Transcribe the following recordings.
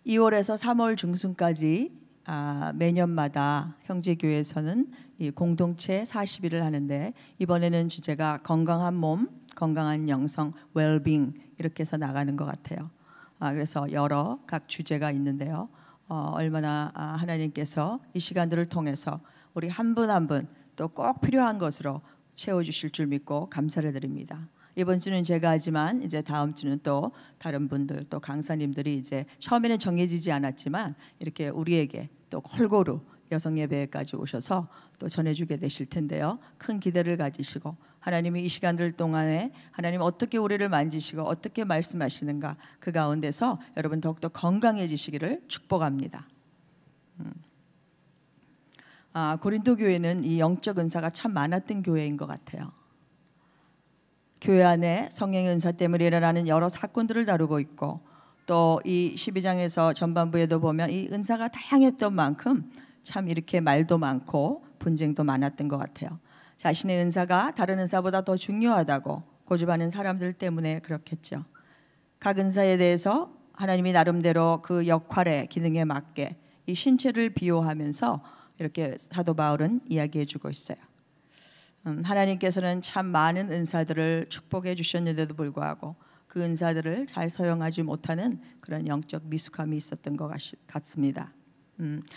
2월에서 3월 중순까지 매년마다 형제교회에서는 이 공동체 40일을 하는데, 이번에는 주제가 건강한 몸, 건강한 영성, 웰빙 이렇게 해서 나가는 것 같아요. 그래서 여러 각 주제가 있는데요. 얼마나 하나님께서 이 시간들을 통해서 우리 한 분 한 분 또 꼭 필요한 것으로 채워주실 줄 믿고 감사를 드립니다. 이번 주는 제가 하지만 이제 다음 주는 또 다른 분들, 또 강사님들이 이제 처음에는 정해지지 않았지만 이렇게 우리에게 또 골고루 여성 예배까지 오셔서 또 전해주게 되실 텐데요. 큰 기대를 가지시고 하나님이 이 시간들 동안에 하나님 어떻게 우리를 만지시고 어떻게 말씀하시는가, 그 가운데서 여러분 더욱더 건강해지시기를 축복합니다. 고린도 교회는 이 영적 은사가 참 많았던 교회인 것 같아요. 교회 안에 성령의 은사 때문에 일어나는 여러 사건들을 다루고 있고, 또 이 12장에서 전반부에도 보면 이 은사가 다양했던 만큼 참 이렇게 말도 많고 분쟁도 많았던 것 같아요. 자신의 은사가 다른 은사보다 더 중요하다고 고집하는 사람들 때문에 그렇겠죠. 각 은사에 대해서 하나님이 나름대로 그 역할의 기능에 맞게 이 신체를 비유하면서 이렇게 사도 바울은 이야기해 주고 있어요. 하나님께서는 참 많은 은사들을 축복해 주셨는데도 불구하고 그 은사들을 잘 사용하지 못하는 그런 영적 미숙함이 있었던 것 같습니다.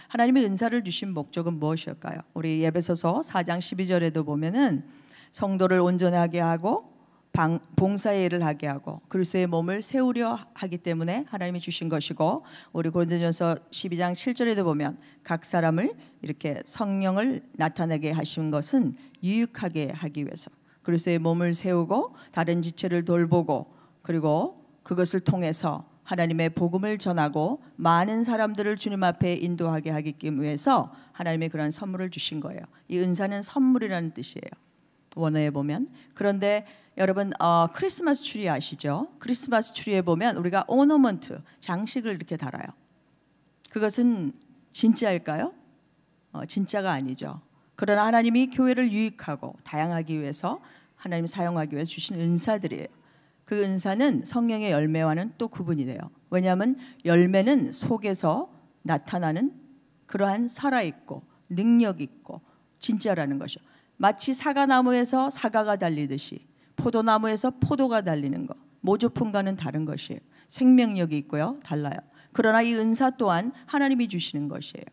하나님의 은사를 주신 목적은 무엇일까요? 우리 에베소서 4장 12절에도 보면은 성도를 온전하게 하고 봉사의 일을 하게 하고 그리스도의 몸을 세우려 하기 때문에 하나님이 주신 것이고, 우리 고린도전서 12장 7절에도 보면 각 사람을 이렇게 성령을 나타내게 하신 것은 유익하게 하기 위해서, 그리스도의 몸을 세우고 다른 지체를 돌보고, 그리고 그것을 통해서 하나님의 복음을 전하고 많은 사람들을 주님 앞에 인도하게 하기 위해서 하나님의 그런 선물을 주신 거예요. 이 은사는 선물이라는 뜻이에요, 원어에 보면. 그런데 여러분 크리스마스 트리 아시죠? 크리스마스 트리에 보면 우리가 오너먼트, 장식을 이렇게 달아요. 그것은 진짜일까요? 진짜가 아니죠. 그러나 하나님이 교회를 유익하고 다양하기 위해서 하나님 사용하기 위해서 주신 은사들이에요. 그 은사는 성령의 열매와는 또 구분이 돼요. 왜냐하면 열매는 속에서 나타나는 그러한 살아있고 능력 있고 진짜라는 것이죠. 마치 사과나무에서 사과가 달리듯이 포도나무에서 포도가 달리는 것, 모조품과는 다른 것이에요. 생명력이 있고요, 달라요. 그러나 이 은사 또한 하나님이 주시는 것이에요.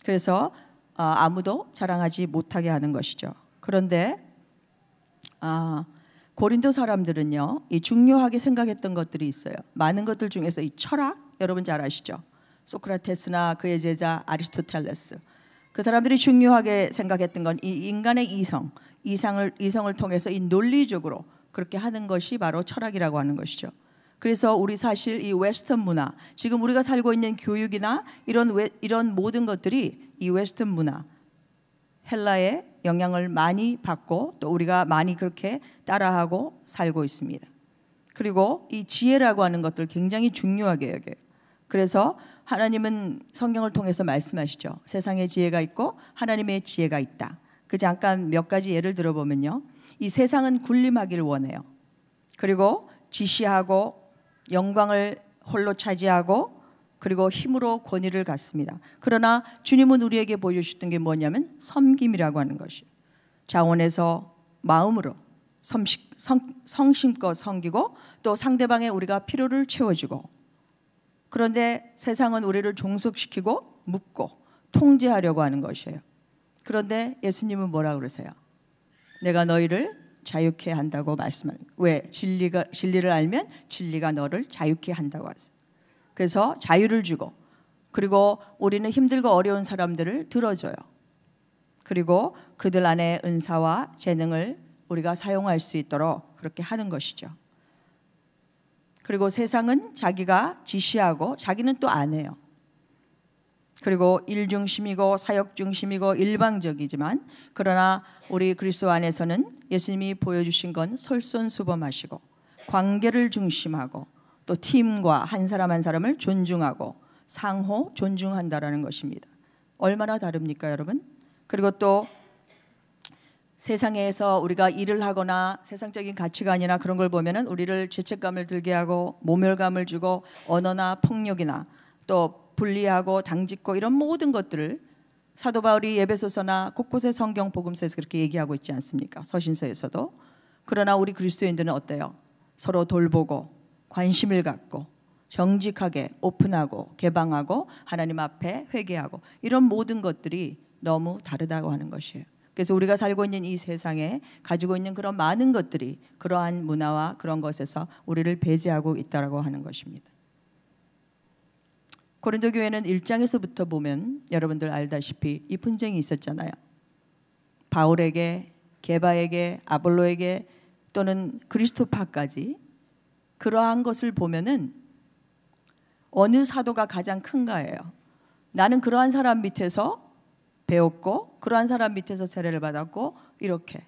그래서 아무도 자랑하지 못하게 하는 것이죠. 그런데 고린도 사람들은요, 이 중요하게 생각했던 것들이 있어요. 많은 것들 중에서 이 철학, 여러분 잘 아시죠? 소크라테스나 그의 제자 아리스토텔레스, 그 사람들이 중요하게 생각했던 건 이 인간의 이성을 통해서 이 논리적으로 그렇게 하는 것이 바로 철학이라고 하는 것이죠. 그래서 우리 사실 이 웨스턴 문화, 지금 우리가 살고 있는 교육이나 이런 모든 것들이 이 웨스턴 문화, 헬라의 영향을 많이 받고 또 우리가 많이 그렇게 따라하고 살고 있습니다. 그리고 이 지혜라고 하는 것들 굉장히 중요하게 여겨요. 그래서 하나님은 성경을 통해서 말씀하시죠. 세상의 지혜가 있고 하나님의 지혜가 있다. 그 잠깐 몇 가지 예를 들어보면요, 이 세상은 군림하기를 원해요. 그리고 지시하고 영광을 홀로 차지하고 그리고 힘으로 권위를 갖습니다. 그러나 주님은 우리에게 보여주셨던 게 뭐냐면 섬김이라고 하는 것이에요. 자원에서 마음으로 성심껏 섬기고 또 상대방의 우리가 필요를 채워주고, 그런데 세상은 우리를 종속시키고 묶고 통제하려고 하는 것이에요. 그런데 예수님은 뭐라 그러세요? 내가 너희를 자유케 한다고 말씀하는 거예요. 왜? 진리를 알면 진리가 너를 자유케 한다고 하세요. 그래서 자유를 주고, 그리고 우리는 힘들고 어려운 사람들을 들어줘요. 그리고 그들 안에 은사와 재능을 우리가 사용할 수 있도록 그렇게 하는 것이죠. 그리고 세상은 자기가 지시하고 자기는 또 안 해요. 그리고 일중심이고 사역중심이고 일방적이지만, 그러나 우리 그리스도 안에서는 예수님이 보여주신 건 솔선수범하시고 관계를 중심하고 또 팀과 한 사람 한 사람을 존중하고 상호 존중한다라는 것입니다. 얼마나 다릅니까, 여러분? 그리고 또 세상에서 우리가 일을 하거나 세상적인 가치관이나 그런 걸 보면은 우리를 죄책감을 들게 하고 모멸감을 주고 언어나 폭력이나 또 분리하고 당짓고 이런 모든 것들을 사도 바울이 에베소서나 곳곳의 성경 복음서에서 그렇게 얘기하고 있지 않습니까? 서신서에서도. 그러나 우리 그리스도인들은 어때요? 서로 돌보고 관심을 갖고 정직하게 오픈하고 개방하고 하나님 앞에 회개하고 이런 모든 것들이 너무 다르다고 하는 것이에요. 그래서 우리가 살고 있는 이 세상에 가지고 있는 그런 많은 것들이 그러한 문화와 그런 것에서 우리를 배제하고 있다고 하는 것입니다. 고린도 교회는 1장에서부터 보면 여러분들 알다시피 이 분쟁이 있었잖아요. 바울에게, 게바에게, 아볼로에게 또는 그리스도파까지 그러한 것을 보면은 어느 사도가 가장 큰가예요. 나는 그러한 사람 밑에서 배웠고 그러한 사람 밑에서 세례를 받았고 이렇게.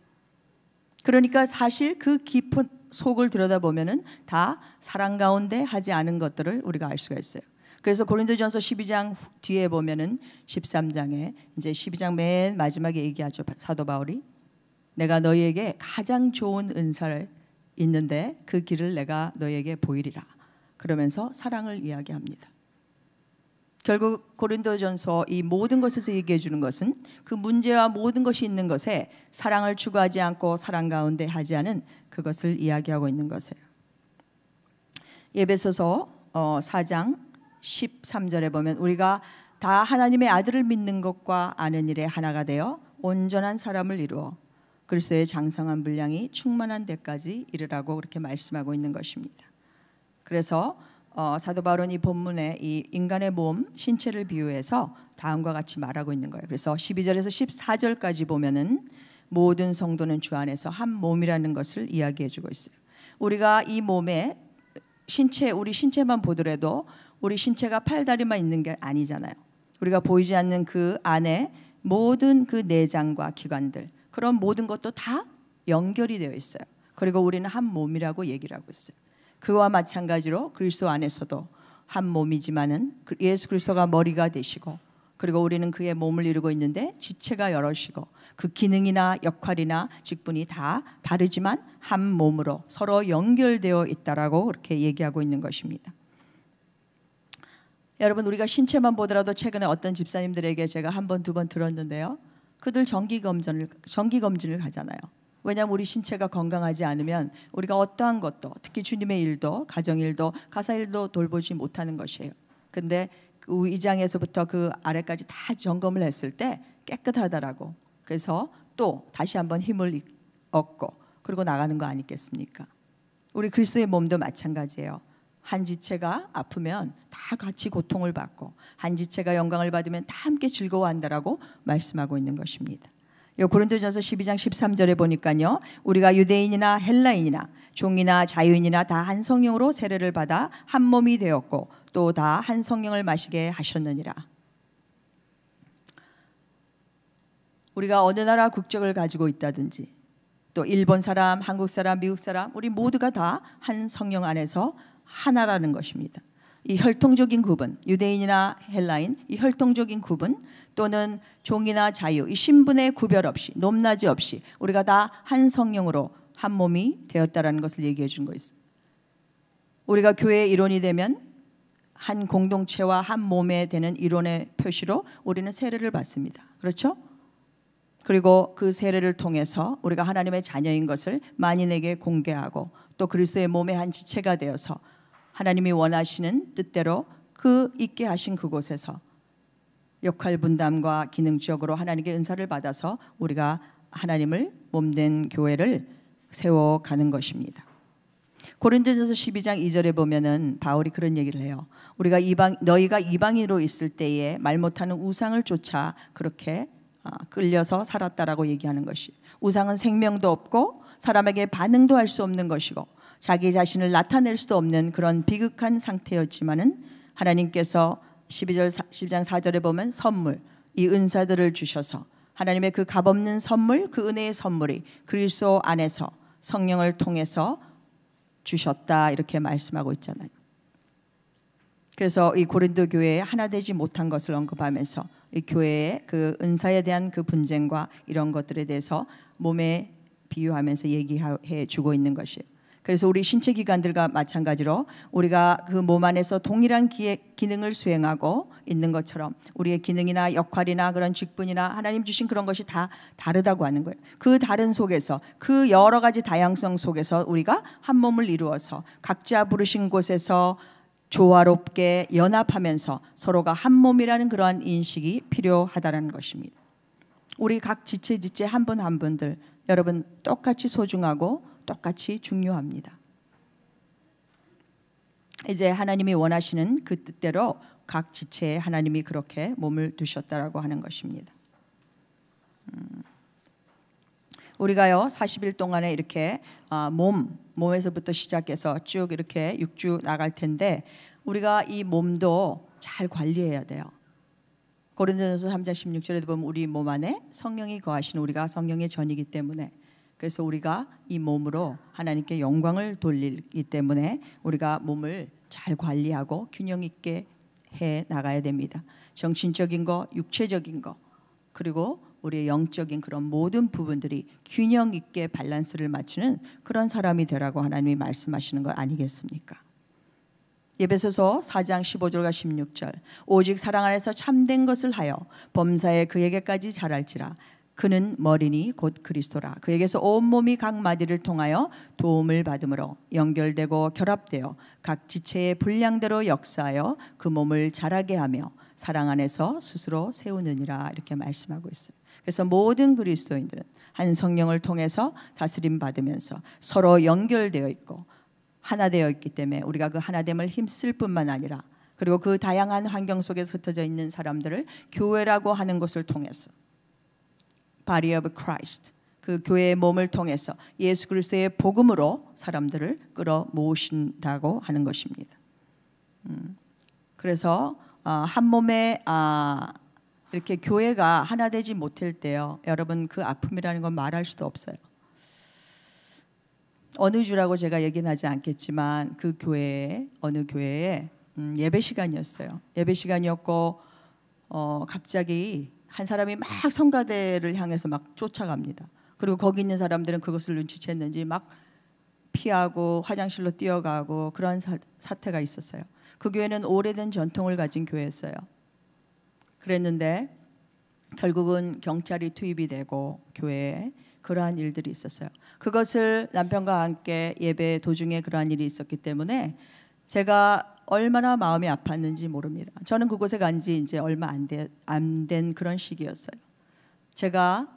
그러니까 사실 그 깊은 속을 들여다보면은 다 사랑 가운데 하지 않은 것들을 우리가 알 수가 있어요. 그래서 고린도전서 12장 뒤에 보면은 13장에 이제 12장 맨 마지막에 얘기하죠. 사도 바울이 내가 너희에게 가장 좋은 은사를 있는데 그 길을 내가 너희에게 보이리라. 그러면서 사랑을 이야기합니다. 결국 고린도전서 이 모든 것에서 얘기해 주는 것은 그 문제와 모든 것이 있는 것에 사랑을 추구하지 않고 사랑 가운데 하지 않은 그것을 이야기하고 있는 것이에요. 에베소서 4장 13절에 보면 우리가 다 하나님의 아들을 믿는 것과 아는 일에 하나가 되어 온전한 사람을 이루어 그리스도의 장성한 분량이 충만한 데까지 이르라고 그렇게 말씀하고 있는 것입니다. 그래서 사도 바울은 이 본문에 이 인간의 몸, 신체를 비유해서 다음과 같이 말하고 있는 거예요. 그래서 12절에서 14절까지 보면은 모든 성도는 주 안에서 한 몸이라는 것을 이야기해 주고 있어요. 우리가 이 몸에 우리 신체만 보더라도 우리 신체가 팔다리만 있는 게 아니잖아요. 우리가 보이지 않는 그 안에 모든 그 내장과 기관들 그런 모든 것도 다 연결이 되어 있어요. 그리고 우리는 한 몸이라고 얘기를 하고 있어요. 그와 마찬가지로 그리스도 안에서도 한 몸이지만은 예수 그리스도가 머리가 되시고 그리고 우리는 그의 몸을 이루고 있는데 지체가 여럿이고 그 기능이나 역할이나 직분이 다 다르지만 한 몸으로 서로 연결되어 있다라고 그렇게 얘기하고 있는 것입니다. 여러분 우리가 신체만 보더라도 최근에 어떤 집사님들에게 제가 한 번, 두 번 들었는데요. 그들 정기 검진을 가잖아요. 왜냐하면 우리 신체가 건강하지 않으면 우리가 어떠한 것도 특히 주님의 일도 가정일도 가사일도 돌보지 못하는 것이에요. 근데 그 2장에서부터 그 아래까지 다 점검을 했을 때 깨끗하다라고. 그래서 또 다시 한번 힘을 얻고 그리고 나가는 거 아니겠습니까? 우리 그리스도의 몸도 마찬가지예요. 한 지체가 아프면 다 같이 고통을 받고 한 지체가 영광을 받으면 다 함께 즐거워한다라고 말씀하고 있는 것입니다. 고린도전서 12장 13절에 보니까요. 우리가 유대인이나 헬라인이나 종이나 자유인이나 다 한 성령으로 세례를 받아 한 몸이 되었고 또 다 한 성령을 마시게 하셨느니라. 우리가 어느 나라 국적을 가지고 있다든지 또 일본 사람, 한국 사람, 미국 사람 우리 모두가 다 한 성령 안에서 하나라는 것입니다. 이 혈통적인 구분, 유대인이나 헬라인 이 혈통적인 구분 또는 종이나 자유 이 신분의 구별 없이 높낮이 없이 우리가 다 한 성령으로 한 몸이 되었다라는 것을 얘기해 준 거예요. 우리가 교회의 일원이 되면 한 공동체와 한 몸에 되는 일원의 표시로 우리는 세례를 받습니다. 그렇죠? 그리고 그 세례를 통해서 우리가 하나님의 자녀인 것을 만인에게 공개하고 또 그리스도의 몸의 한 지체가 되어서 하나님이 원하시는 뜻대로 그 있게 하신 그곳에서 역할 분담과 기능적으로 하나님께 은사를 받아서 우리가 하나님을 몸된 교회를 세워가는 것입니다. 고린도전서 12장 2절에 보면은 바울이 그런 얘기를 해요. 우리가 너희가 이방인으로 있을 때에 말 못하는 우상을 쫓아 그렇게 끌려서 살았다라고 얘기하는 것이 우상은 생명도 없고 사람에게 반응도 할 수 없는 것이고 자기 자신을 나타낼 수도 없는 그런 비극한 상태였지만은 하나님께서 12장 4절에 보면 선물 이 은사들을 주셔서 하나님의 그 값없는 선물 그 은혜의 선물이 그리스도 안에서 성령을 통해서 주셨다 이렇게 말씀하고 있잖아요. 그래서 이 고린도 교회에 하나 되지 못한 것을 언급하면서 이 교회의 그 은사에 대한 그 분쟁과 이런 것들에 대해서 몸에 비유하면서 얘기해 주고 있는 것이에요. 그래서 우리 신체 기관들과 마찬가지로 우리가 그 몸 안에서 동일한 기능을 수행하고 있는 것처럼 우리의 기능이나 역할이나 그런 직분이나 하나님 주신 그런 것이 다 다르다고 하는 거예요. 그 다른 속에서, 그 여러 가지 다양성 속에서 우리가 한 몸을 이루어서 각자 부르신 곳에서 조화롭게 연합하면서 서로가 한 몸이라는 그러한 인식이 필요하다는 것입니다. 우리 각 지체 한 분 한 분들 여러분 똑같이 소중하고 똑같이 중요합니다. 이제 하나님이 원하시는 그 뜻대로 각 지체에 하나님이 그렇게 몸을 두셨다라고 하는 것입니다. 우리가요 40일 동안에 이렇게 몸에서부터 시작해서 쭉 이렇게 6주 나갈 텐데 우리가 이 몸도 잘 관리해야 돼요. 고린도전서 3장 16절에도 보면 우리 몸 안에 성령이 거하시는 우리가 성령의 전이기 때문에 그래서 우리가 이 몸으로 하나님께 영광을 돌리기 때문에 우리가 몸을 잘 관리하고 균형 있게 해 나가야 됩니다. 정신적인 거, 육체적인 거, 그리고 우리의 영적인 그런 모든 부분들이 균형 있게 밸런스를 맞추는 그런 사람이 되라고 하나님이 말씀하시는 거 아니겠습니까? 에베소서 4장 15절과 16절 오직 사랑 안에서 참된 것을 하여 범사에 그에게까지 자랄지라 그는 머리니 곧 그리스도라 그에게서 온 몸이 각 마디를 통하여 도움을 받음으로 연결되고 결합되어 각 지체의 분량대로 역사하여 그 몸을 자라게 하며 사랑 안에서 스스로 세우느니라 이렇게 말씀하고 있어요. 그래서 모든 그리스도인들은 한 성령을 통해서 다스림 받으면서 서로 연결되어 있고 하나 되어 있기 때문에 우리가 그 하나됨을 힘쓸 뿐만 아니라 그리고 그 다양한 환경 속에서 흩어져 있는 사람들을 교회라고 하는 것을 통해서 Body of Christ 그 교회의 몸을 통해서 예수 그리스도의 복음으로 사람들을 끌어 모으신다고 하는 것입니다. 그래서 한 몸에 이렇게 교회가 하나 되지 못할 때요 여러분 그 아픔이라는 건 말할 수도 없어요. 어느 주라고 제가 얘기는 하지 않겠지만 그 교회에 어느 교회에 예배 시간이었어요. 예배 시간이었고 갑자기 한 사람이 막 성가대를 향해서 막 쫓아갑니다. 그리고 거기 있는 사람들은 그것을 눈치챘는지 막 피하고 화장실로 뛰어가고 그런 사태가 있었어요. 그 교회는 오래된 전통을 가진 교회였어요. 그랬는데 결국은 경찰이 투입이 되고 교회에 그러한 일들이 있었어요. 그것을 남편과 함께 예배 도중에 그러한 일이 있었기 때문에 제가 얼마나 마음이 아팠는지 모릅니다. 저는 그곳에 간 지 이제 얼마 안 된 그런 시기였어요. 제가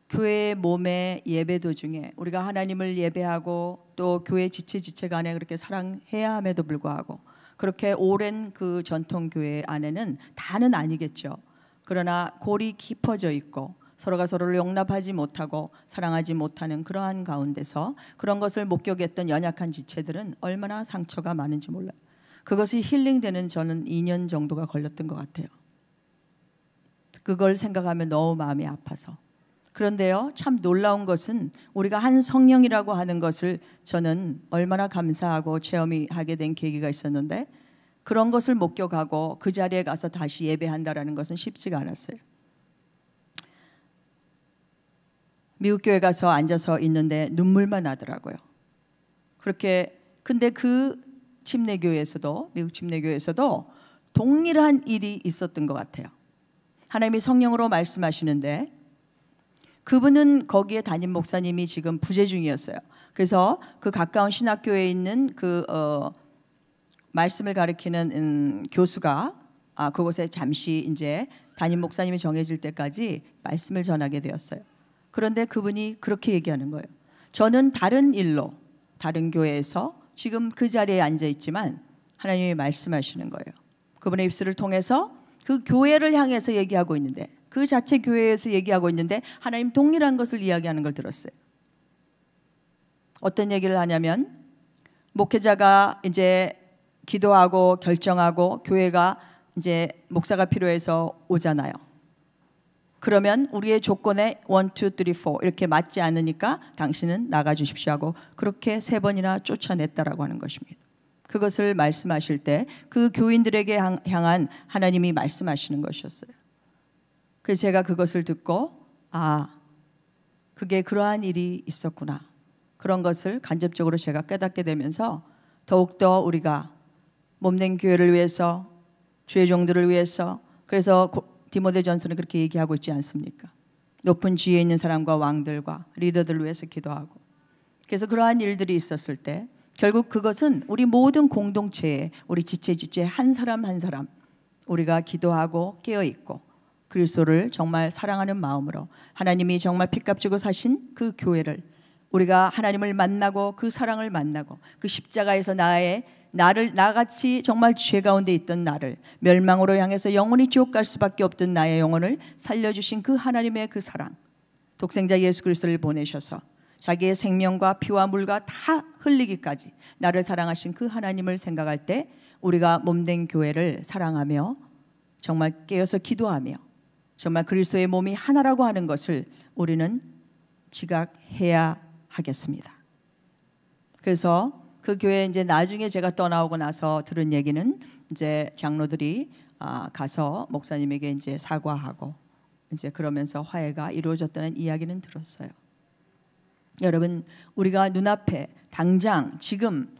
교회 몸의 예배 도중에 우리가 하나님을 예배하고 또 교회 지체 간에 그렇게 사랑해야 함에도 불구하고 그렇게 오랜 그 전통 교회 안에는 다는 아니겠죠. 그러나 골이 깊어져 있고 서로가 서로를 용납하지 못하고 사랑하지 못하는 그러한 가운데서 그런 것을 목격했던 연약한 지체들은 얼마나 상처가 많은지 몰라요. 그것이 힐링되는 저는 2년 정도가 걸렸던 것 같아요. 그걸 생각하면 너무 마음이 아파서. 그런데요 참 놀라운 것은 우리가 한 성령이라고 하는 것을 저는 얼마나 감사하고 체험하게 된 계기가 있었는데 그런 것을 목격하고 그 자리에 가서 다시 예배한다라는 것은 쉽지가 않았어요. 미국 교회 가서 앉아서 있는데 눈물만 나더라고요. 그렇게 근데 그 침례교회에서도 미국 침례교회에서도 동일한 일이 있었던 것 같아요. 하나님이 성령으로 말씀하시는데 그분은 거기에 담임 목사님이 지금 부재 중이었어요. 그래서 그 가까운 신학교에 있는 그 말씀을 가르치는 교수가 그곳에 잠시 이제 담임 목사님이 정해질 때까지 말씀을 전하게 되었어요. 그런데 그분이 그렇게 얘기하는 거예요. 저는 다른 일로 다른 교회에서 지금 그 자리에 앉아 있지만 하나님이 말씀하시는 거예요. 그분의 입술을 통해서 그 교회를 향해서 얘기하고 있는데 그 자체 교회에서 얘기하고 있는데 하나님 동일한 것을 이야기하는 걸 들었어요. 어떤 얘기를 하냐면 목회자가 이제 기도하고 결정하고 교회가 이제 목사가 필요해서 오잖아요. 그러면 우리의 조건에 1, 2, 3, 4 이렇게 맞지 않으니까 당신은 나가 주십시오 하고 그렇게 3번이나 쫓아냈다라고 하는 것입니다. 그것을 말씀하실 때 그 교인들에게 향한 하나님이 말씀하시는 것이었어요. 그래서 제가 그것을 듣고 그게 그러한 일이 있었구나. 그런 것을 간접적으로 제가 깨닫게 되면서 더욱더 우리가 몸된 교회를 위해서, 주의 종들을 위해서, 그래서 디모데전서는 그렇게 얘기하고 있지 않습니까? 높은 지위에 있는 사람과 왕들과 리더들을 위해서 기도하고. 그래서 그러한 일들이 있었을 때 결국 그것은 우리 모든 공동체에, 우리 지체 한 사람 한 사람 우리가 기도하고 깨어있고 그리스도를 정말 사랑하는 마음으로 하나님이 정말 피값 주고 사신 그 교회를, 우리가 하나님을 만나고 그 사랑을 만나고 그 십자가에서 나같이 정말 죄 가운데 있던 나를, 멸망으로 향해서 영원히 지옥 갈 수밖에 없던 나의 영혼을 살려주신 그 하나님의 그 사랑, 독생자 예수 그리스도를 보내셔서 자기의 생명과 피와 물과 다 흘리기까지 나를 사랑하신 그 하나님을 생각할 때 우리가 몸된 교회를 사랑하며 정말 깨어서 기도하며 정말 그리스도의 몸이 하나라고 하는 것을 우리는 지각해야 하겠습니다. 그래서 그 교회 이제 나중에 제가 떠나오고 나서 들은 얘기는 이제 장로들이 가서 목사님에게 이제 사과하고 이제 그러면서 화해가 이루어졌다는 이야기는 들었어요. 여러분, 우리가 눈앞에 당장 지금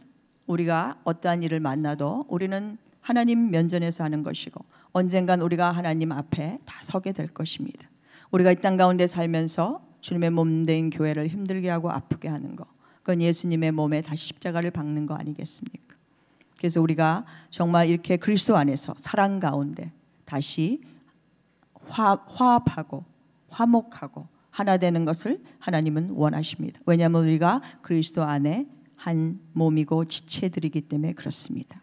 우리가 어떠한 일을 만나도 우리는 하나님 면전에서 하는 것이고 언젠간 우리가 하나님 앞에 다 서게 될 것입니다. 우리가 이 땅 가운데 살면서 주님의 몸된 교회를 힘들게 하고 아프게 하는 거, 그건 예수님의 몸에 다시 십자가를 박는 거 아니겠습니까? 그래서 우리가 정말 이렇게 그리스도 안에서 사랑 가운데 다시 화합하고 화목하고 하나 되는 것을 하나님은 원하십니다. 왜냐하면 우리가 그리스도 안에 한 몸이고 지체들이기 때문에 그렇습니다.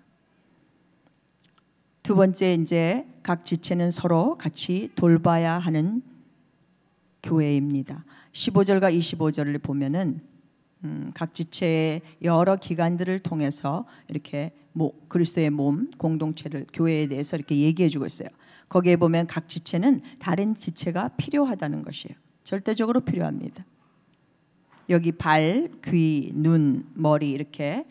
두 번째, 이제 각 지체는 서로 같이 돌봐야 하는 교회입니다. 15절과 25절을 보면은 각 지체의 여러 기관들을 통해서 이렇게 그리스도의 몸 공동체를, 교회에 대해서 이렇게 얘기해주고 있어요. 거기에 보면 각 지체는 다른 지체가 필요하다는 것이에요. 절대적으로 필요합니다. 여기 발, 귀, 눈, 머리 이렇게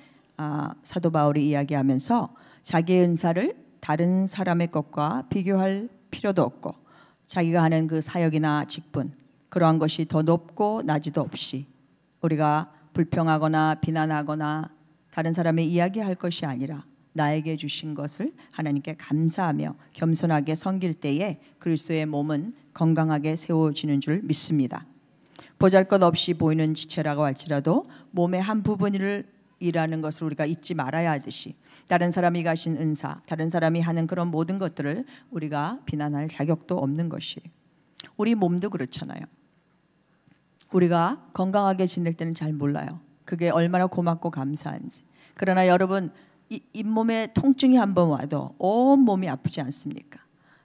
사도 바울이 이야기하면서 자기의 은사를 다른 사람의 것과 비교할 필요도 없고 자기가 하는 그 사역이나 직분, 그러한 것이 더 높고 낮이도 없이 우리가 불평하거나 비난하거나 다른 사람의 이야기할 것이 아니라 나에게 주신 것을 하나님께 감사하며 겸손하게 섬길 때에 그리스도의 몸은 건강하게 세워지는 줄 믿습니다. 보잘것없이 보이는 지체라고 할지라도 몸의 한 부분이라는 것을 우리가 잊지 말아야 하듯이 다른 사람이 가진 은사, 다른 사람이 하는 그런 모든 것들을 우리가 비난할 자격도 없는 것이에요. 우리 몸도 그렇잖아요. 우리가 건강하게 지낼 때는 잘 몰라요. 그게 얼마나 고맙고 감사한지. 그러나 여러분, 잇몸에 통증이 한번 와도 온 몸이 아프지 않습니까?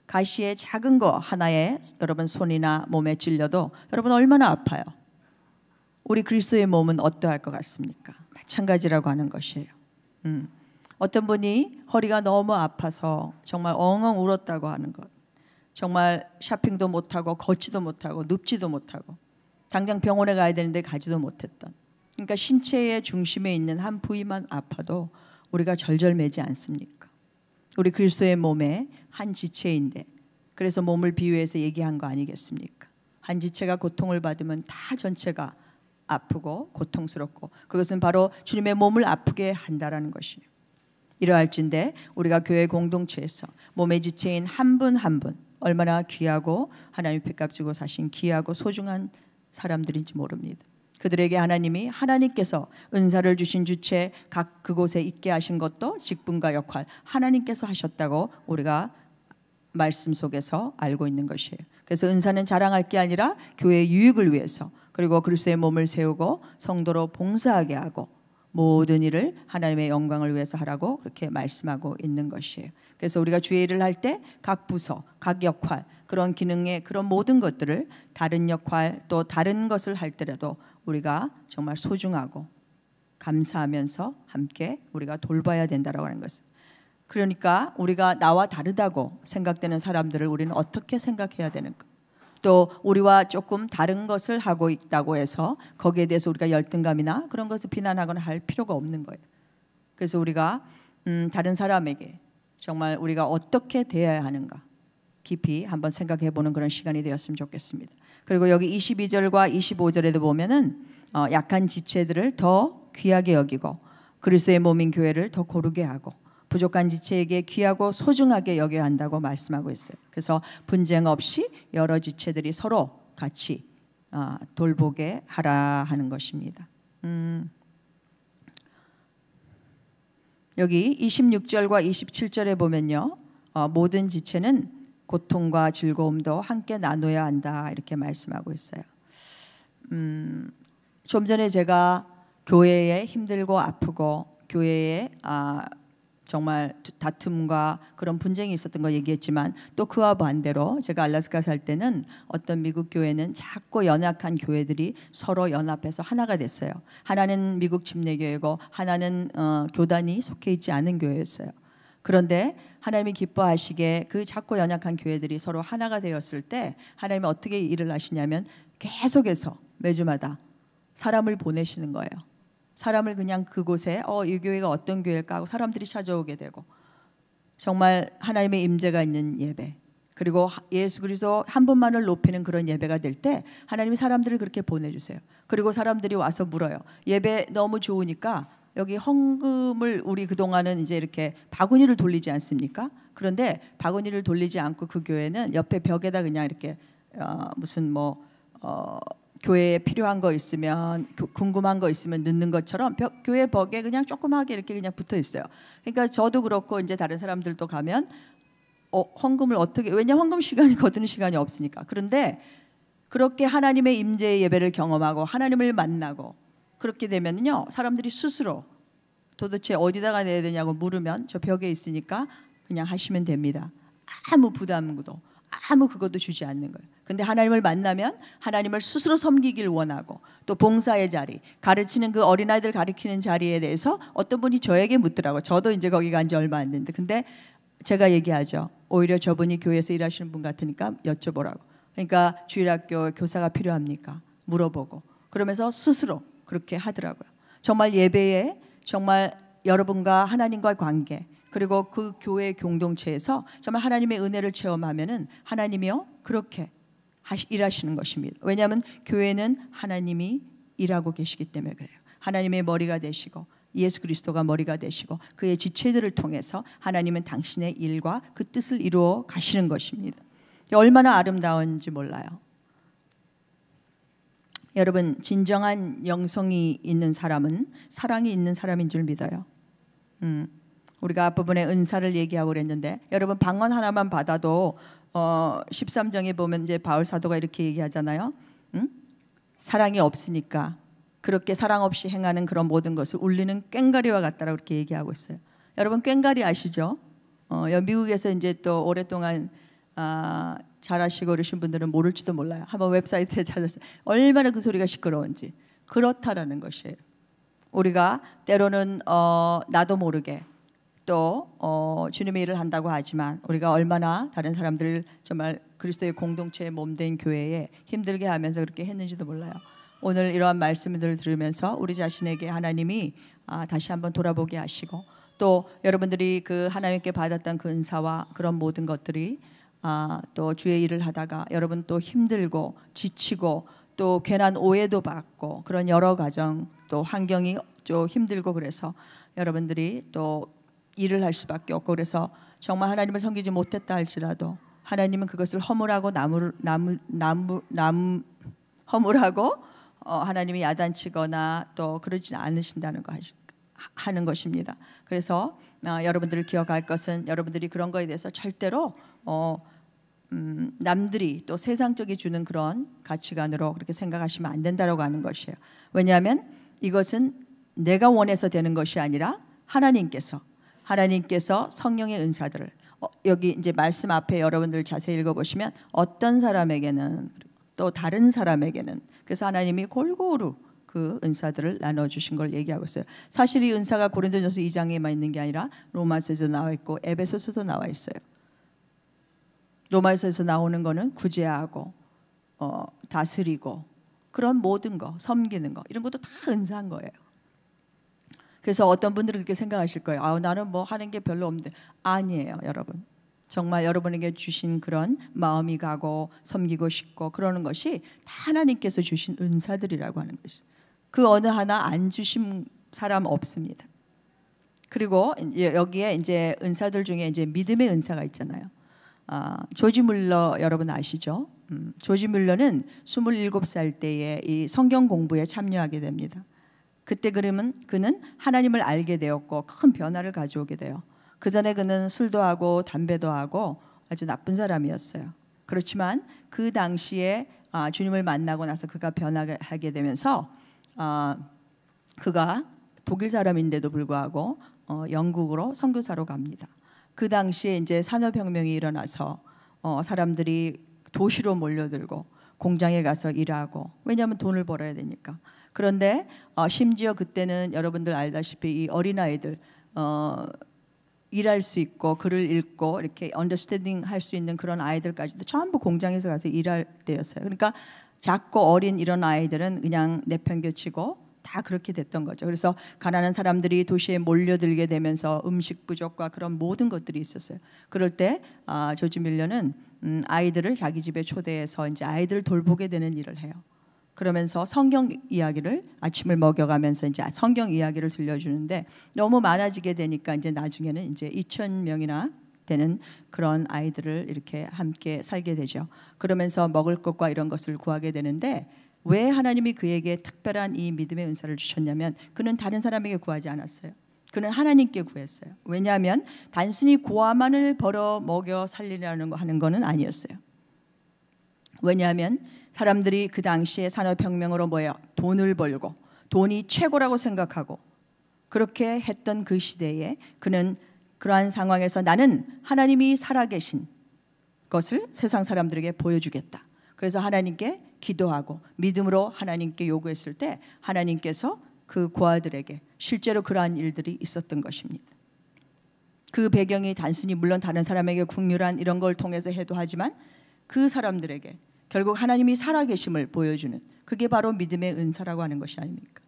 가시의 작은 거 하나에 여러분 손이나 몸에 찔려도 여러분 얼마나 아파요. 우리 그리스도의 몸은 어떠할 것 같습니까? 마찬가지라고 하는 것이에요. 어떤 분이 허리가 너무 아파서 정말 엉엉 울었다고 하는 것, 정말 쇼핑도 못하고 걷지도 못하고 눕지도 못하고 당장 병원에 가야 되는데 가지도 못했던, 그러니까 신체의 중심에 있는 한 부위만 아파도 우리가 절절매지 않습니까? 우리 그리스도의 몸의 한 지체인데, 그래서 몸을 비유해서 얘기한 거 아니겠습니까? 한 지체가 고통을 받으면 다 전체가 아프고 고통스럽고, 그것은 바로 주님의 몸을 아프게 한다라는 것이에요. 이러할진대 우리가 교회 공동체에서 몸의 지체인 한 분 한 분 얼마나 귀하고 하나님 핏값 주고 사신 귀하고 소중한 사람들인지 모릅니다. 그들에게 하나님께서 은사를 주신 주체 각 그곳에 있게 하신 것도 직분과 역할 하나님께서 하셨다고 우리가 말씀 속에서 알고 있는 것이에요. 그래서 은사는 자랑할 게 아니라 교회의 유익을 위해서, 그리고 그리스도의 몸을 세우고 성도로 봉사하게 하고 모든 일을 하나님의 영광을 위해서 하라고 그렇게 말씀하고 있는 것이에요. 그래서 우리가 주의 일을 할 때 각 부서, 각 역할, 그런 기능의 그런 모든 것들을 다른 역할 또 다른 것을 할 때라도 우리가 정말 소중하고 감사하면서 함께 우리가 돌봐야 된다라고 하는 것을. 그러니까 우리가 나와 다르다고 생각되는 사람들을 우리는 어떻게 생각해야 되는가? 또 우리와 조금 다른 것을 하고 있다고 해서 거기에 대해서 우리가 열등감이나 그런 것을 비난하거나 할 필요가 없는 거예요. 그래서 우리가 다른 사람에게 정말 우리가 어떻게 대해야 하는가 깊이 한번 생각해 보는 그런 시간이 되었으면 좋겠습니다. 그리고 여기 22절과 25절에도 보면은 약한 지체들을 더 귀하게 여기고 그리스도의 몸인 교회를 더 고르게 하고 부족한 지체에게 귀하고 소중하게 여겨야 한다고 말씀하고 있어요. 그래서 분쟁 없이 여러 지체들이 서로 같이 돌보게 하라 하는 것입니다. 여기 26절과 27절에 보면요, 모든 지체는 고통과 즐거움도 함께 나눠야 한다 이렇게 말씀하고 있어요. 좀 전에 제가 교회에 힘들고 아프고 교회에 정말 다툼과 그런 분쟁이 있었던 거 얘기했지만 또 그와 반대로 제가 알래스카 살 때는 어떤 미국 교회는 작고 연약한 교회들이 서로 연합해서 하나가 됐어요. 하나는 미국 침례교회고 하나는 교단이 속해 있지 않은 교회였어요. 그런데 하나님이 기뻐하시게 그 작고 연약한 교회들이 서로 하나가 되었을 때 하나님이 어떻게 일을 하시냐면 계속해서 매주마다 사람을 보내시는 거예요. 사람을 그냥 그곳에 이 교회가 어떤 교회일까 하고 사람들이 찾아오게 되고 정말 하나님의 임재가 있는 예배 그리고 예수 그리스도 한 분만을 높이는 그런 예배가 될 때 하나님이 사람들을 그렇게 보내주세요. 그리고 사람들이 와서 물어요. 예배 너무 좋으니까 여기 헌금을 우리 그동안은 이제 이렇게 바구니를 돌리지 않습니까? 그런데 바구니를 돌리지 않고 그 교회는 옆에 벽에다 그냥 이렇게 무슨 교회에 필요한 거 있으면 궁금한 거 있으면 넣는 것처럼 교회 벽에 그냥 조그맣게 이렇게 그냥 붙어 있어요. 그러니까 저도 그렇고 이제 다른 사람들도 가면 헌금을 어떻게 왜냐 헌금 시간이 거두는 시간이 없으니까. 그런데 그렇게 하나님의 임재의 예배를 경험하고 하나님을 만나고 그렇게 되면요 사람들이 스스로 도대체 어디다가 내야 되냐고 물으면 저 벽에 있으니까 그냥 하시면 됩니다. 아무 부담도 아무 그것도 주지 않는 거예요. 근데 하나님을 만나면 하나님을 스스로 섬기길 원하고 또 봉사의 자리, 가르치는 그 어린아이들 가르치는 자리에 대해서 어떤 분이 저에게 묻더라고요. 저도 이제 거기 간 지 얼마 안 됐는데 근데 제가 얘기하죠. 오히려 저분이 교회에서 일하시는 분 같으니까 여쭤보라고. 그러니까 주일학교 교사가 필요합니까? 물어보고 그러면서 스스로 그렇게 하더라고요. 정말 예배에 정말 여러분과 하나님과의 관계 그리고 그 교회 공동체에서 정말 하나님의 은혜를 체험하면은 하나님이요 그렇게 일하시는 것입니다. 왜냐하면 교회는 하나님이 일하고 계시기 때문에 그래요. 하나님의 머리가 되시고 예수 그리스도가 머리가 되시고 그의 지체들을 통해서 하나님은 당신의 일과 그 뜻을 이루어 가시는 것입니다. 얼마나 아름다운지 몰라요. 여러분 진정한 영성이 있는 사람은 사랑이 있는 사람인 줄 믿어요. 우리가 앞부분에 은사를 얘기하고 그랬는데 여러분 방언 하나만 받아도 13장에 보면 이제 바울 사도가 이렇게 얘기하잖아요. 사랑이 없으니까 그렇게 사랑 없이 행하는 그런 모든 것을 울리는 꽹과리와 같다라고 그렇게 얘기하고 있어요. 여러분 꽹과리 아시죠? 미국에서 이제 또 오랫동안 잘하시고 그러신 분들은 모를지도 몰라요. 한번 웹사이트에 찾아서 얼마나 그 소리가 시끄러운지. 그렇다라는 것이에요. 우리가 때로는 나도 모르게 또 주님의 일을 한다고 하지만 우리가 얼마나 다른 사람들을 정말 그리스도의 공동체의 몸된 교회에 힘들게 하면서 그렇게 했는지도 몰라요. 오늘 이러한 말씀들을 들으면서 우리 자신에게 하나님이 다시 한번 돌아보게 하시고 또 여러분들이 그 하나님께 받았던 그 은사와 그런 모든 것들이 또 주의 일을 하다가 여러분 또 힘들고 지치고 또 괜한 오해도 받고 그런 여러 가정 또 환경이 좀 힘들고 그래서 여러분들이 또 일을 할 수밖에 없고 그래서 정말 하나님을 섬기지 못했다 할지라도 하나님은 그것을 허물하고 허물하고 하나님이 야단치거나 또 그러지 않으신다는 거 하는 것입니다. 그래서 여러분들을 기억할 것은 여러분들이 그런 거에 대해서 절대로 남들이 또 세상적이 주는 그런 가치관으로 그렇게 생각하시면 안 된다라고 하는 것이에요. 왜냐하면 이것은 내가 원해서 되는 것이 아니라 하나님께서 성령의 은사들을 여기 이제 말씀 앞에 여러분들 자세히 읽어보시면 어떤 사람에게는 또 다른 사람에게는 그래서 하나님이 골고루 그 은사들을 나눠주신 걸 얘기하고 있어요. 사실 이 은사가 고린도전서 2장에만 있는 게 아니라 로마서에도 나와 있고 에베소서도 나와 있어요. 로마서에서 나오는 거는 구제하고 다스리고 그런 모든 거 섬기는 거 이런 것도 다 은사인 거예요. 그래서 어떤 분들은 그렇게 생각하실 거예요. 나는 뭐 하는 게 별로 없는데 아니에요, 여러분. 정말 여러분에게 주신 그런 마음이 가고 섬기고 싶고 그러는 것이 다 하나님께서 주신 은사들이라고 하는 것이죠. 그 어느 하나 안 주신 사람 없습니다. 그리고 여기에 이제 은사들 중에 이제 믿음의 은사가 있잖아요. 조지 물러 여러분 아시죠? 조지 물러는 27살 때에 이 성경 공부에 참여하게 됩니다. 그때 그러면 그는 하나님을 알게 되었고 큰 변화를 가져오게 돼요. 그 전에 그는 술도 하고 담배도 하고 아주 나쁜 사람이었어요. 그렇지만 그 당시에 주님을 만나고 나서 그가 변화하게 되면서 그가 독일 사람인데도 불구하고 영국으로 선교사로 갑니다. 그 당시에 이제 산업혁명이 일어나서 사람들이 도시로 몰려들고 공장에 가서 일하고, 왜냐하면 돈을 벌어야 되니까. 그런데 심지어 그때는 여러분들 알다시피 이 어린아이들 일할 수 있고 글을 읽고 이렇게 언더스탠딩 할 수 있는 그런 아이들까지도 전부 공장에서 가서 일할 때였어요. 그러니까 작고 어린 이런 아이들은 그냥 내팽겨치고 다 그렇게 됐던 거죠. 그래서 가난한 사람들이 도시에 몰려들게 되면서 음식 부족과 그런 모든 것들이 있었어요. 그럴 때 조지 밀러는 아이들을 자기 집에 초대해서 이제 아이들을 돌보게 되는 일을 해요. 그러면서 성경 이야기를 아침을 먹여가면서 이제 성경 이야기를 들려주는데 너무 많아지게 되니까 이제 나중에는 이제 2,000명이나 되는 그런 아이들을 이렇게 함께 살게 되죠. 그러면서 먹을 것과 이런 것을 구하게 되는데, 왜 하나님이 그에게 특별한 이 믿음의 은사를 주셨냐면 그는 다른 사람에게 구하지 않았어요. 그는 하나님께 구했어요. 왜냐하면 단순히 고아만을 벌어 먹여 살리려는 하는 거는 아니었어요. 왜냐하면 사람들이 그 당시에 산업혁명으로 뭐예요? 돈을 벌고 돈이 최고라고 생각하고 그렇게 했던 그 시대에 그는 그러한 상황에서 나는 하나님이 살아계신 것을 세상 사람들에게 보여주겠다. 그래서 하나님께 기도하고 믿음으로 하나님께 요구했을 때 하나님께서 그 고아들에게 실제로 그러한 일들이 있었던 것입니다. 그 배경이 단순히 물론 다른 사람에게 긍휼한 이런 걸 통해서 해도 하지만 그 사람들에게 결국 하나님이 살아계심을 보여주는, 그게 바로 믿음의 은사라고 하는 것이 아닙니까?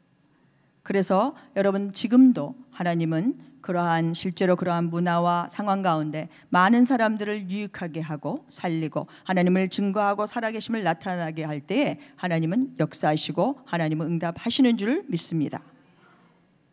그래서 여러분 지금도 하나님은 그러한 실제로 그러한 문화와 상황 가운데 많은 사람들을 유익하게 하고 살리고 하나님을 증거하고 살아계심을 나타나게 할 때에 하나님은 역사하시고 하나님은 응답하시는 줄 믿습니다.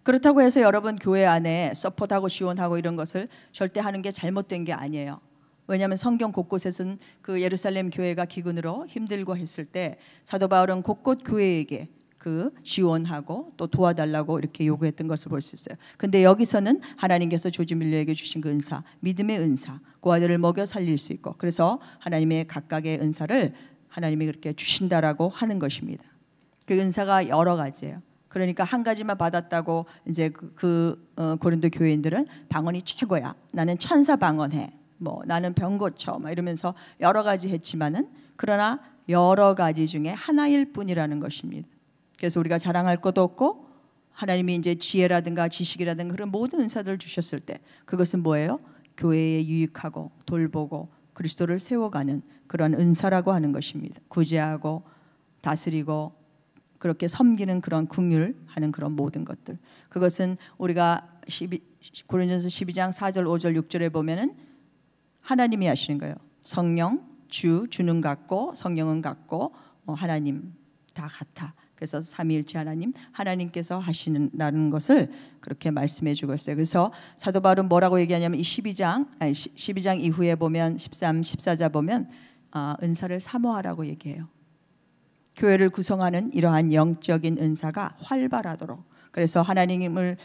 그렇다고 해서 여러분 교회 안에 서포트하고 지원하고 이런 것을 절대 하는 게 잘못된 게 아니에요. 왜냐하면 성경 곳곳에서는 그 예루살렘 교회가 기근으로 힘들고 했을 때 사도 바울은 곳곳 교회에게 그 지원하고 또 도와달라고 이렇게 요구했던 것을 볼 수 있어요. 근데 여기서는 하나님께서 조지 밀러에게 주신 그 은사, 믿음의 은사, 고아들을 먹여 살릴 수 있고, 그래서 하나님의 각각의 은사를 하나님이 그렇게 주신다라고 하는 것입니다. 그 은사가 여러 가지예요. 그러니까 한 가지만 받았다고 이제 고린도 교회인들은 방언이 최고야, 나는 천사 방언해, 뭐 나는 병 고쳐 막 이러면서 여러 가지 했지만은 그러나 여러 가지 중에 하나일 뿐이라는 것입니다. 그래서 우리가 자랑할 것도 없고 하나님이 이제 지혜라든가 지식이라든가 그런 모든 은사들을 주셨을 때 그것은 뭐예요? 교회에 유익하고 돌보고 그리스도를 세워가는 그런 은사라고 하는 것입니다. 구제하고 다스리고 그렇게 섬기는 그런 긍휼하는 그런 모든 것들, 그것은 우리가 고린도전서 12장 4절 5절 6절에 보면은 하나님이 하시는 거예요. 성령, 주는 같고 성령은 같고 하나님 다 같아. 그래서 삼위일체 하나님께서 하시는라는 것을 그렇게 말씀해 주고 있어요. 그래서 사도 바울은 뭐라고 얘기하냐면 이 12장 이후에 보면 13, 14절 보면 은사를 사모하라고 얘기해요. 교회를 구성하는 이러한 영적인 은사가 활발하도록, 그래서 하나님을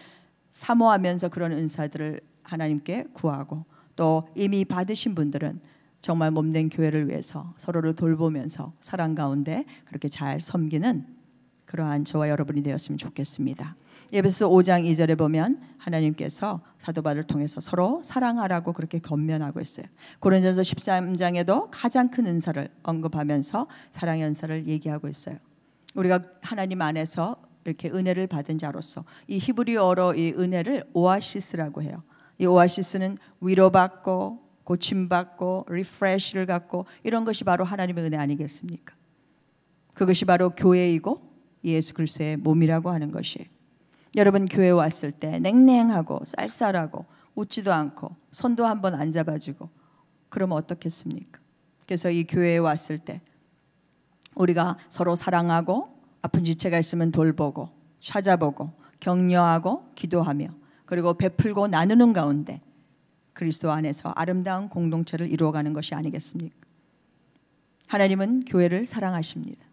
사모하면서 그런 은사들을 하나님께 구하고 또 이미 받으신 분들은 정말 몸된 교회를 위해서 서로를 돌보면서 사랑 가운데 그렇게 잘 섬기는 그러한 저와 여러분이 되었으면 좋겠습니다. 에베소서 5장 2절에 보면 하나님께서 사도 바울을 통해서 서로 사랑하라고 그렇게 권면하고 있어요. 고린도전서 13장에도 가장 큰 은사를 언급하면서 사랑의 은사를 얘기하고 있어요. 우리가 하나님 안에서 이렇게 은혜를 받은 자로서 이 히브리어로 이 은혜를 오아시스라고 해요. 이 오아시스는 위로받고 고침받고 리프레시를 갖고 이런 것이 바로 하나님의 은혜 아니겠습니까? 그것이 바로 교회이고 예수 그리스도의 몸이라고 하는 것이에요. 여러분 교회 왔을 때 냉랭하고 쌀쌀하고 웃지도 않고 손도 한번 안 잡아주고 그러면 어떻겠습니까? 그래서 이 교회에 왔을 때 우리가 서로 사랑하고 아픈 지체가 있으면 돌보고 찾아보고 격려하고 기도하며 그리고 베풀고 나누는 가운데 그리스도 안에서 아름다운 공동체를 이루어가는 것이 아니겠습니까? 하나님은 교회를 사랑하십니다.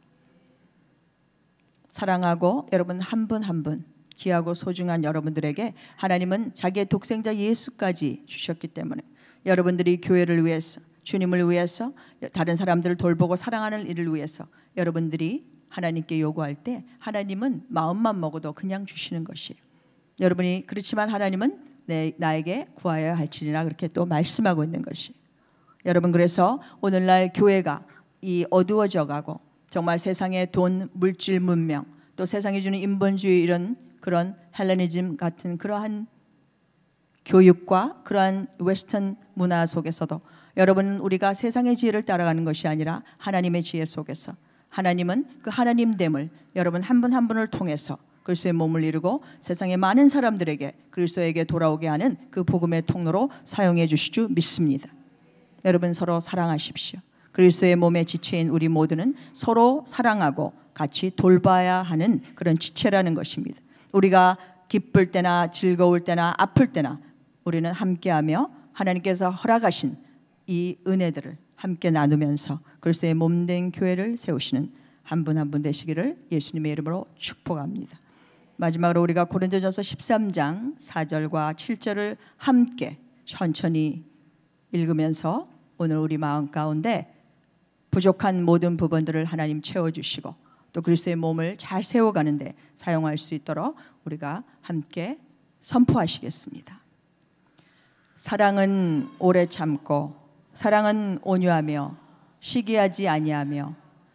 사랑하고 여러분 한 분 한 분 귀하고 소중한 여러분들에게 하나님은 자기의 독생자 예수까지 주셨기 때문에 여러분들이 교회를 위해서 주님을 위해서 다른 사람들을 돌보고 사랑하는 일을 위해서 여러분들이 하나님께 요구할 때 하나님은 마음만 먹어도 그냥 주시는 것이에요. 여러분이 그렇지만 하나님은 나에게 구하여야 할지니라 그렇게 또 말씀하고 있는 것이. 여러분 그래서 오늘날 교회가 이 어두워져 가고 정말 세상의 돈, 물질, 문명 또 세상이 주는 인본주의 이런 그런 헬레니즘 같은 그러한 교육과 그러한 웨스턴 문화 속에서도 여러분 우리가 세상의 지혜를 따라가는 것이 아니라 하나님의 지혜 속에서 하나님은 그 하나님됨을 여러분 한 분 한 분을 통해서 그리스도의 몸을 이루고 세상의 많은 사람들에게 그리스도에게 돌아오게 하는 그 복음의 통로로 사용해 주실 줄 믿습니다. 여러분 서로 사랑하십시오. 그리스도의 몸에 지체인 우리 모두는 서로 사랑하고 같이 돌봐야 하는 그런 지체라는 것입니다. 우리가 기쁠 때나 즐거울 때나 아플 때나 우리는 함께하며 하나님께서 허락하신 이 은혜들을 함께 나누면서 그리스도의 몸된 교회를 세우시는 한 분 한 분 되시기를 예수님의 이름으로 축복합니다. 마지막으로 우리가 고린도전서 13장 4절과 7절을 함께 천천히 읽으면서 오늘 우리 마음 가운데 부족한 모든 부분들을 하나님 채워주시고 또 그리스도의 몸을 잘 세워가는데 사용할 수 있도록 우리가 함께 선포하시겠습니다. 사랑은 오래 참고 사랑은 온유하며 시기하지 아니하며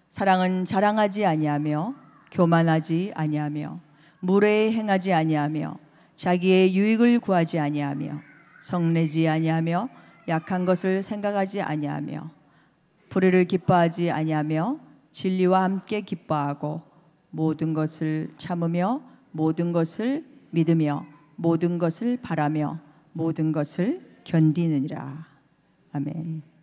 사랑은 자랑하지 아니하며 교만하지 아니하며 무례에 행하지 아니하며 자기의 유익을 구하지 아니하며 성내지 아니하며 약한 것을 생각하지 아니하며 불의를 기뻐하지 아니하며 진리와 함께 기뻐하고 모든 것을 참으며 모든 것을 믿으며 모든 것을 바라며 모든 것을 견디느니라. 아멘.